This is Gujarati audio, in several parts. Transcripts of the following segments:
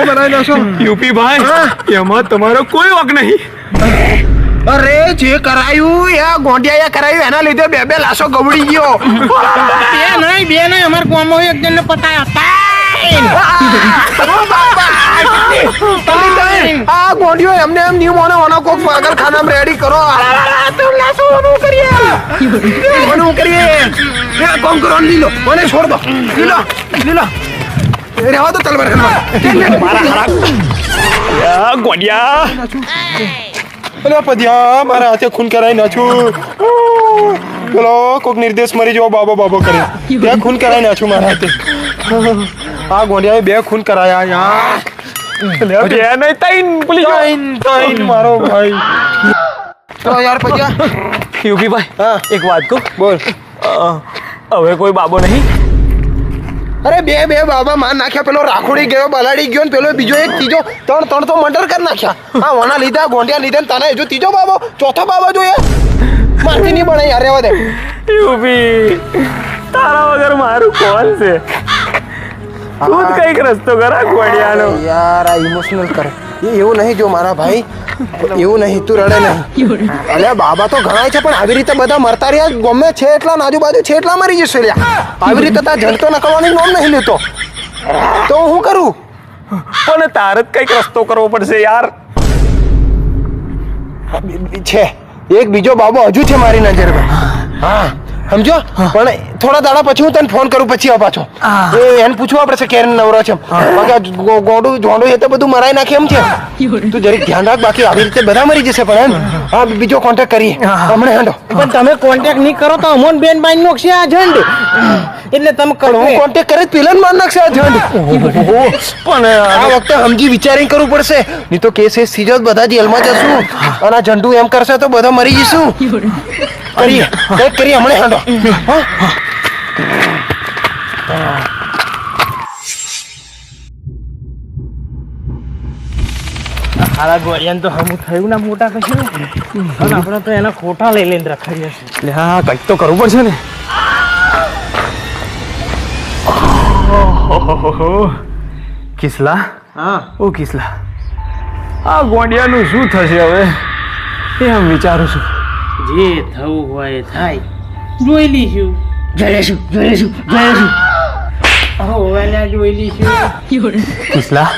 બનાવી નાખો યુપી ભાઈ એમાં તમારો કોઈ વાંક નહીં અરે જે કરાયું એ ગોંડિયાએ કરાયું એના લીધે બે લાશો ગબડી ગયો બે નહીં અમાર ગામમાં એક જણને પતાયા આ ગોંડિયો એમને એમ નહીં મોનો કોક પાગલ ખાનામાં રેડી કરો કરીએ કોમ કરો લીલો મને છોડ દો લીલો રહેવા તો તલવાર ગોડિયા અરે પદ્યા મારા હાથે ખૂન કરાવી નાખ્યું પેલો કોક નિર્દેશ મરી જવો બાબો કરે ત્યાં ખૂન કરાવી નાખ્યું મારા હાથે આ ગોંડિયાએ 2 ખૂન કરાયા યાર મારો ભાઈ તો યાર પદ્યા યુપી ભાઈ એક વાત કહું બોલ હવે કોઈ બાબો નહીં અરે બે બાબા માર નાખ્યા પેલો રાખોડી ગયો બલાડી ગયો ને પેલો બીજો એક ત્રીજો ત્રણ તો મર્ડર કરી નાખ્યા હા વના લીધા ગોંડિયા લીધા ને તને હજુ ત્રીજો બાબો ચોથો બાબો જોઈએ મારથી નહીં બને યાર રહેવા દે યુપી તારા વગર મારું કોણ છે તું કઈક રસ્તો કરા ગોડિયાનો યાર આ ઇમોશનલ કરે એવું નહીં જો મારા ભાઈ એવું નહીં તું રડે નહીં અલ્યા બાબા તો ઘણા છે પણ આવી રીતે બધા મરતા રહ્યા ગમે છે એટલા આજુબાજુ છે એટલા મરી જશે લ્યા આવી રીતે તાર જંતો નકળવાની નોમ નહીં લેતો તો હું કરું પણ તારે જ કઈક રસ્તો કરવો પડશે યાર છે એક બીજો બાબો હજુ છે મારી નજરમાં હા સમજો પણ થોડા દાડા પછી હું તને ફોન કરું પછી આવ પાછો એને પૂછવા પડશે કેરન નવરો છે ગોડું જોડું એ તો બધું મરાઈ નાખે એમ છે તું જરીક ધ્યાન રાખ બાકી આવી રીતે બધા મરી જશે પણ હા બીજો કોન્ટેક્ટ કરીએ હમણાં હેંડો પણ તમે કોન્ટેક્ટ નહીં કરો તો અમોન બેન બાઈ નોખશે આ ઝંડ એટલે તમે કરો હું કોન્ટેક્ટ કરે પેલન માર નાખશે આ ઝંડ પણ આ વખતે સમજી વિચારીને કરવું પડશે નહીં તો કેસ સીજો બધા જેલમાં જશું અને આ ઝંડુ એમ કરશે તો બધા મરી જશું કરીએ હમણાં હેંડો હારા ગોળિયાને તો હમું થયું ના મોટા કશું ને આપણે તો એના ખોટા લઈ લઈને રખાડીએ છીએ હા કંઈક તો કરવું પડશે ને કિસલા ઓ કિસલા આ ગોંડિયાનું શું થશે હવે એમ વિચારું છું જે થવું હોય થાય જોઈ લઈશું જોઈ લઈશું કિસલા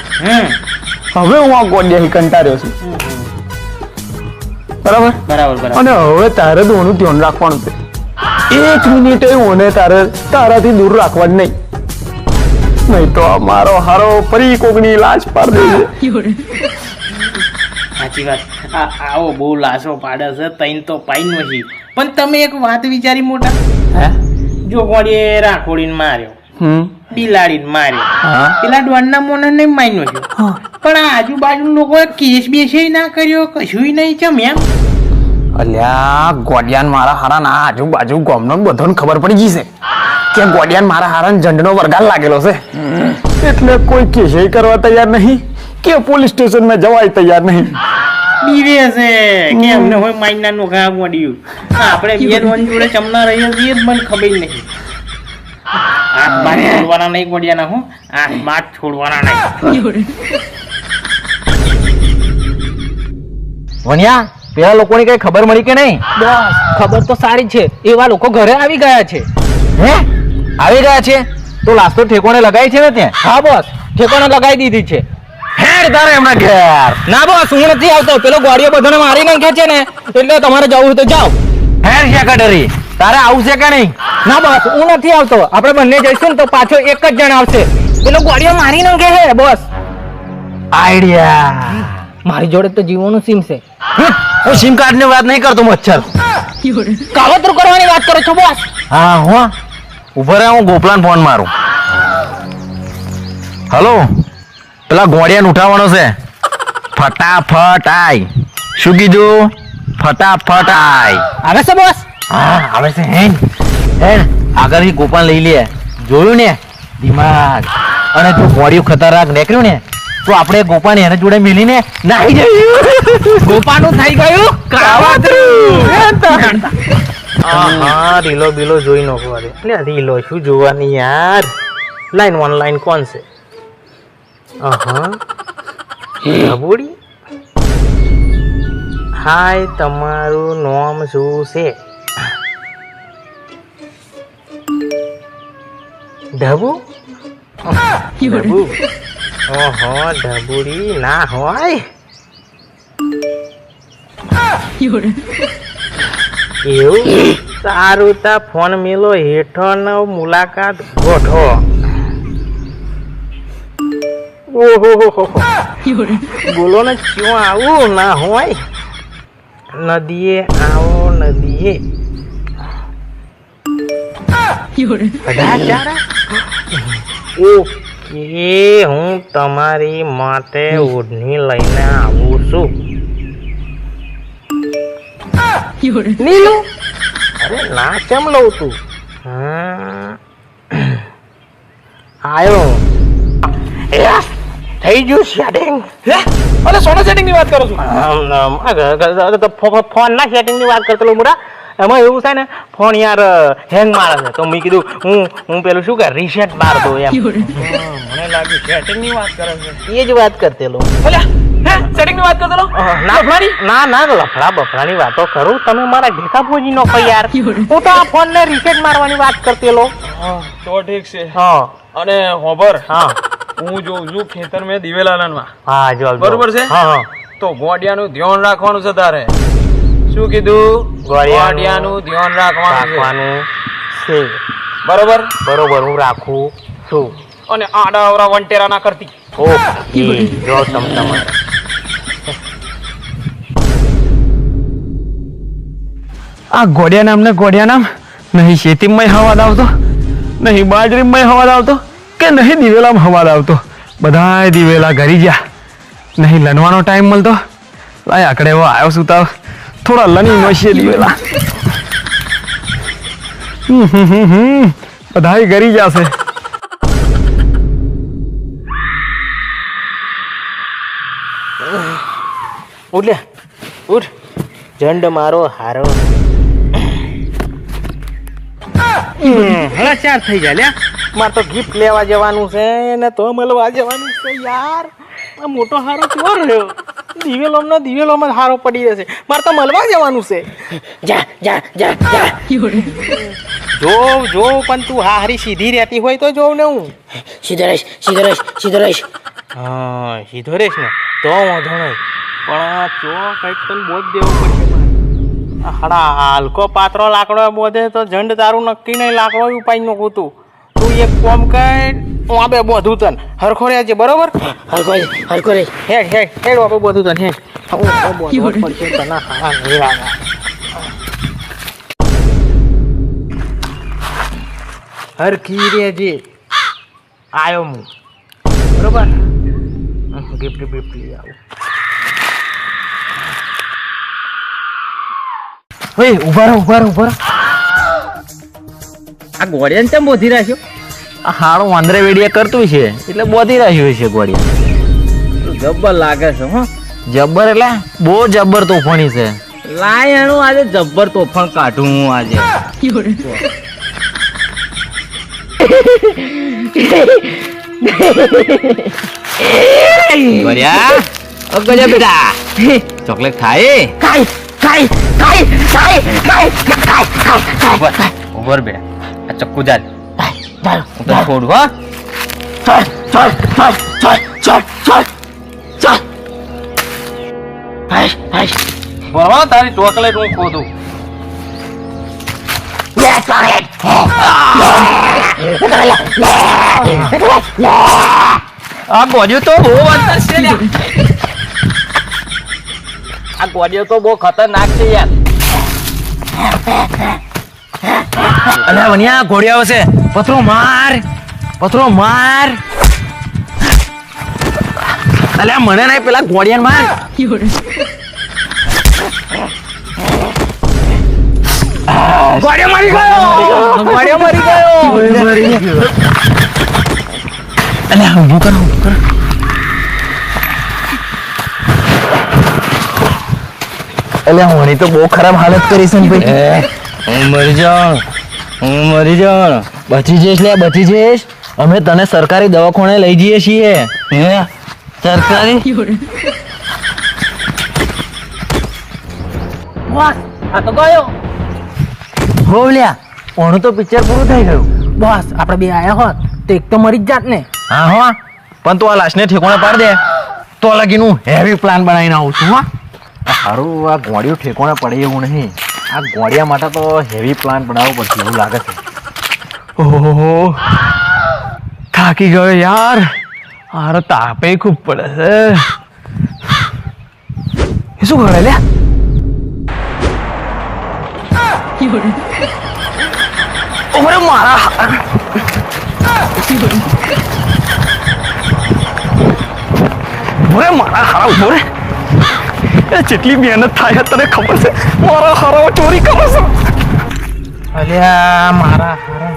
હવે હું આ ગોંડિયાથી કંટાળ્યો છું બરાબર અને હવે તારે તો ઓનું ધ્યાન રાખવાનું છે 1 મિનિટે ઓને તારાથી દૂર રાખવાનું નહીં તો મારો હારો ફરી કોકની લાશ પાડી દેશે સાચી વાત આવો બહુ લાશો પાડે છે તૈન તો પાઈ નથી પણ તમે એક વાત વિચારી મોટા જો ગોળીએ રાખોડીને માર્યો બિલાડીને માર્યો પેલા ડોનના મોનને માર્યો છે પણ આ આજુબાજુ લોકો કેસ બેસે ના કર્યો કશું નહીં છે એમ અલ્યા ગોડિયાન મારા હારા ના આજુબાજુ ગામનો બધાને ખબર પડી ગઈ છે કે ગોડિયાન મારા હારા ઝંડનો વરગાલ લાગેલો છે એટલે કોઈ કેસ કરવા તૈયાર નહીં કે પોલીસ સ્ટેશનમાં જવાય તૈયાર નહીં બીવે છે કે અમને હોય માઇનના નોખા ગોડિયું આપણે બે રોન જોડે ચમના રહીએ છીએ જ મને ખબર નહીં હાથ બાર છોડવાના નહીં ગોડિયાના હું હાથ બાર છોડવાના નહીં વણ્યા પેલા લોકોની કઈ ખબર મળી કે નહીં? બસ ખબર તો સારી છે, એવા લોકો ઘરે આવી ગયા છે. હે આવી ગયા છે? તો લાશ તો ઠેકોણે લગાવી છે ને ત્યાં? હા બોસ, ઠેકોણે લગાવી દીધી છે. હેડ તારે એમના ઘેર. ના બોસ, હું નથી આવતો, પેલો ગોળીઓ બધાને મારી નાખે છે ને, એટલે તમારે જવું તો જાઓ. હેડ શેકડરી, તારે આવું છે કે નહીં? ના બોસ, હું નથી આવતો, આપણે બંને જઈશું ને તો પાછો એક જ જણ આવશે. પેલો ગોળીઓ મારી નાખે છે બોસ. આઈડિયા. મારી જોડે તો જીવોનું સિમ છે. હું સિમ કાર્ડ ની વાત નહીં કરતો મચ્છર, કાવતરું કરવાની વાત કરો છો બોસ? હા હું ઉભો રહે, હું ગોપલાને ફોન મારું. હલો, પેલા ગોળિયાને ઉઠાવવાનો છે, ફટાફટ આય. શું કીધું? ફટાફટ આય. આવે છે બોસ? હા આવે છે. હેન હેન આગળથી ગોપાલ લઈ લે. જોયું ને દિમાગ? અને તું ગોળિયું ખતરનાક નીકળ્યું ને તો આપણે ગોપાલ એને જોડે મિલીને નાહી જઈએ. ગોપાનું થઈ ગયું કાવતરું. હા રીલો બીલો જોઈ નો એટલે રીલો શું જોવાની યાર. લાઈન ઓનલાઈન કોણ છે? હા ઢબુડી હાય તમારું નામ શું છે ઢબુ ઢબુ ઓહો ઢબુડી ના હોય એવું સારું તા ફોન મેલો હેઠળનો મુલાકાત ગોઠવો ઓહો બોલો ને ક્યાં આવું ના હોય નદીએ આવો નદીએ ઓકે હું તમારી માટે ઓઢણી લઈને આવું છું નીલુ અરે ના કેમ લઉં તું આયો થઈ ગયું સેટિંગ અરે સોના સેટિંગ ની વાત કરો છો ફોન ના સેટિંગ ની વાત કરતો મોટા એમાં એવું છે ને ફોન યાર હેંગ મારે છે તો મેં કીધું હું પેલું શું કે રીસેટ માર દો એમ મને લાગ્યું સેટિંગ ની વાત કરે છે એ જ વાત કરતેલો સેટિંગ ની વાત કરતો ના લફડા બફડાની વાતો કરું તમે મારા ઢેકા ભોજી નો કહો યાર હું તો આ ફોન ને રીસેટ મારવાની વાત કરતેલો તો ઠીક છે હા અને હોબર હા હું જોઉં છું ખેતર મેં દિવેલાલનમાં હા જો બરોબર છે? હા તો ગોડિયાનું ધ્યાન રાખવાનું છે તારે શું કીધું ગોડિયાનું ધ્યાન રાખવાનું છે બરોબર બરોબર હું રાખું છું અને આડા અવરા વંટેરા ના કરતી ઓકે જો તમારે આ ગોડિયા નામ નહીં શેતીમાં હવાદ આવતો નહીં બાજરીમાં હવાદ આવતો કે નહીં દિવેલામાં હવાદ આવતો બધાય દિવેલા ઘરી ગયા નહીં લનવાનો ટાઈમ મળતો લાય આકડે એવો આવ્યો છું તાવ થોડા લની નોશીએ દિવેલા બધાય ઘરી જશે ઉઠ ઝંડ મારો હારો હલા ચાર થઈ જાય લ્યા મારે તો ગિફ્ટ લેવા જવાનું છે ને તો મળવા જવાનું છે યાર આ મોટો હારો કેવો રહ્યો દિવેલોમાં હારો પડી જશે મારે તો મળવા જવાનું છે જો પણ તું હારી સીધી રહેતી હોય તો જોઉં ને હું સીધો રહીશ હા સીધો રહીશ ને તો વાંધો નહીં પણ આ ચો કંઈક તને બોધ દેવો પડશે મારે હાડા હલકો પાત્રો લાકડો બોધે તો ઝંડ તારું નક્કી નહીં લાકડો ઉપાય નો તું એક કોમ કર હું આ બે બોધું તન હરખો રહે છે બરોબર હરકો રે હેડ આપણે બોધું તન હેડ પડશે તને હારા નહીં લાગે હરખી રે જે આયો હું બરોબર ગિફ્ટ લઈ આવું ઓય ઉભા રહો આ ગોળિયાને કેમ બોધી રાખ્યો આ હાડો વાંદરે વેડિયા કરતું છે એટલે બોધી રાખ્યું છે ગોળિયા જબ્બર લાગે છે હો જબ્બર એટલે બહુ જબ્બર તોફાની છે લાય એનું આજે જબ્બર તોફાન કાઢું હું આજે ગોળિયા ઓ ગજા બેટા ચોકલેટ ખાય ઉભર બેટા આ ચક્કુ જાલ હું તો છોડું હો બરાબર તારી ચોકલેટ હું ખોદું આ ગોડિયો તો બહુ વાત છે આ ગોડિયો તો બહુ ખતરનાક છે યાર અલ્યા વનિયા ઘોડિયાઓ છે પથરો માર અલ્યા મને નહીં પેલા ઘોડિયાને માર ગોડિયો મરી ગયો અલ્યા ઊભું કર અલ્યા હોણી તો બહુ ખરાબ હાલત કરી છે ને ભાઈ હું મરી જાઉં બચી જઈશ અમે તને સરકારી દવાખાને લઈ જઈએ છીએ હે સરકારી બોસ આ તો ગયો. હો લ્યા ઓનું તો પિક્ચર પૂરું થઈ ગયું. બોસ આપણે બે આયા હોત તો એક તો મરી જ જાત ને. હા હો પણ તું આ લાશને ઠેકોણે પાડ દે તો લગીનું હેવી પ્લાન બનાવીને આવું છું હા. સારું આ ગોળીઓ ઠેકોણે પડે એવું નહીં. આ ગોળિયા માટે તો હેવી પ્લાન બનાવવો પડશે એવું લાગે છે. ઓહો થાકી ગયો યાર. આરો તાપે ખૂબ પડે છે. એ શું કરે લ્યા? ઓરે મારા હારા ઉભો રે. એ જેટલી મહેનત થાય તને ખબર છે. મારા હારા ચોરી કરે છે. અલ્યા મારા હારા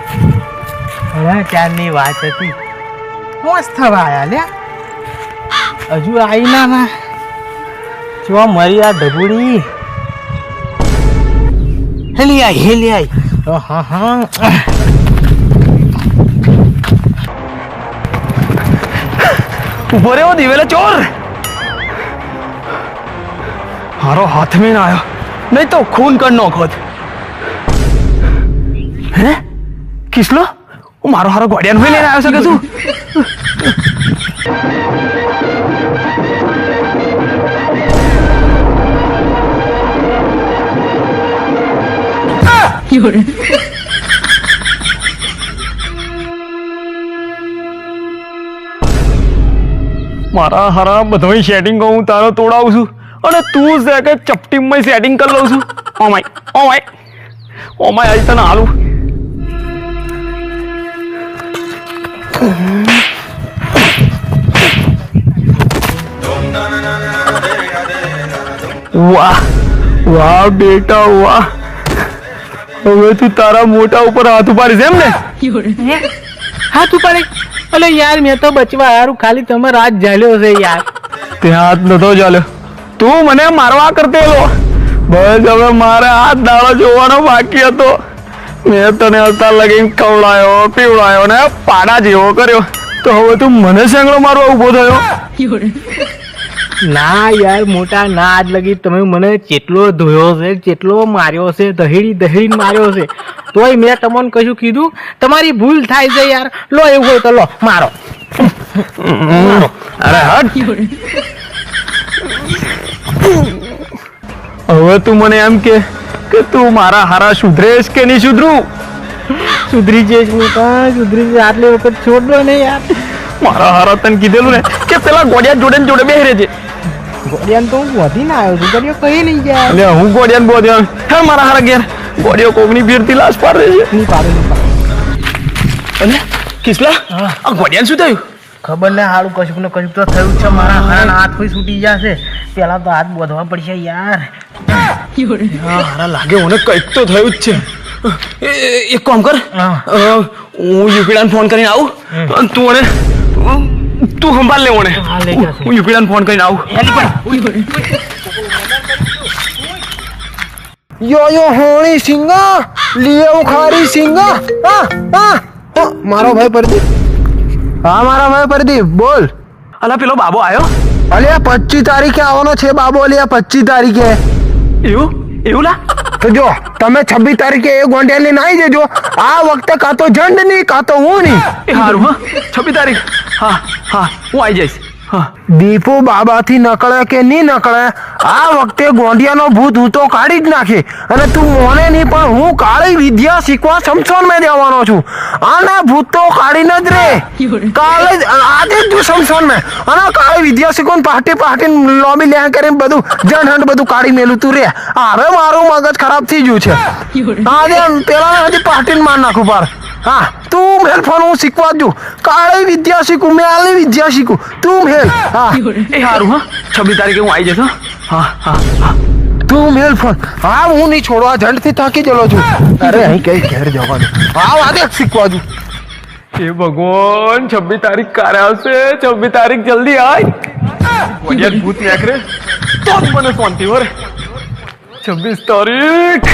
અલ્યા ક્યારની વાત હતી. મસ્ત થવા આયા લ્યા હજુ આવી ના જો મરી આ ઢબુડી હેલી આઈ. હા હા ઉભો રે ઓ દિવેલા ચોર. હારો હાથ में ना आयो नहीं तो खून कर नोखोत. હે કિસલો મારો હારો ગોડિયાન હોય લઈને આવ્યો છે કે તું? મારા હારા બધોય સેટિંગ હું તારો તોડાવું છું અને તું છે કે ચપટીમાં સેટિંગ કરી લઉં છું. ઓમાય આજ તને હાલું. વાહ વાહ બેટા વાહ. હવે તું તારા મોટા ઉપર હાથ ઉપાડીશ એમ ને? હાથ ઉપાડે અલે યાર મેં તો બચવા હારું ખાલી તમારો હાથ ઝાલ્યો છે યાર. તે હાથ નતો ચાલ્યો. તું મને મારવા કરતેલો. બસ હવે મારે હાથ દાડો જોવાનો બાકી હતો. મેં તને અત્યાર લગીને ખવડાયો પીવડાયો ને પાડા જેવો કર્યો તો હવે તું મને સેંગડો મારવા ઉભો થયો. ના યાર મોટા ના આજ લગી તમે મને કેટલો ધોયો છે કેટલો માર્યો છે દહેડી માર્યો છે તોય મેં તમને કશું કીધું. તમારી ભૂલ થાય છે યાર. લો એવું હોય તો લો મારો. અરે હટ. હવે તું મને એમ કે તું મારા હારા સુધરેશ કે નહીં સુધરું? સુધરી જઈશ મોટા સુધરી જઈશ. આટલી વખત છોડ દો ને યાર. મારા હારા તને કીધેલું ને કે પેલા ગોડિયા જોડે ને જોડે બેહી રહેજે. ગોડિયાન તો હું વધી ના આવ્યો છું. ગોડિયો કઈ નહીં જાય. એટલે હું ગોડિયાને બોધ્યો હે મારા હારા ઘેર ગોડિયો કોકની ભીડથી લાશ પાડે છે. નહીં પાડે. અને કિસલા આ ગોડિયાને શું થયું? ખબર ને હારું કશુંક ને કશુંક તો થયું છે. મારા હારા હાથ કોઈ છૂટી જશે. પેલા તો હાથ બોધવા પડશે યાર. હારા લાગે મને કંઈક તો થયું જ છે. એક કામ કર હું યુપીડાને ફોન કરીને આવું અને તું સંભાળ લે મને. હું યુપીડાને ફોન કરીને આવું. યો હોણી સિંગા લીયો ખારી સિંગા. મારો ભાઈ પ્રદીપ. હા મારા ભાઈ પ્રદીપ બોલ. અલા પેલો બાબો આવ્યો? અલ્યા 25 તારીખે આવવાનો છે બાબો. અલ્યા 25 તારીખે. એવું લા? તો જો તમે 26 તારીખે એ ગોંડિયા લઈને આવી જજો. આ વખતે કાં તો જંડ નહીં કાં તો હું નહીં. એ હારું હા 26 તારીખ. હા હું આવી જઈશ. દીપુ બાબાથી નકળે કે નહીં નકળે આ વખતે ગોંડિયાનો ભૂત હું તો કાઢી જ નાખે. અને તું મોને નહીં પણ હું કાળી વિદ્યા શીખવા શમશાનમાં જવાનો છું. આના ભૂત તો કાઢીને જ રે. કાલે જ આજે જ તું શમશાનમાં અને કાળી વિદ્યા શીખો પાર્ટી લોબી લે કરીને બધું જણ બધું કાઢી મેલું તું રે. હવે મારું મગજ ખરાબ થઈ ગયું છે. આજે પેલા હજી પાર્ટી માર નાખું પાર. હા તું મેલ ફોન હું શીખવા જ છું. કાળી વિદ્યા શીખું મેલી વિદ્યા શીખું તું મેલ. હા એ હારું હા 26 તારીખે હું આવી જઈશ. હા તું મેલ ફોન. હા હું નહીં છોડવા જંડથી થાકી ગયેલો છું. અરે અહીં કઈ ઘેર જવાનું. હા વાદે શીખવા છું. એ ભગવાન 26 તારીખ ક્યારે આવશે? 26 તારીખ જલ્દી આય. ભૂત નીકળે તો જ મને શાંતિ વરે. 26 તારીખ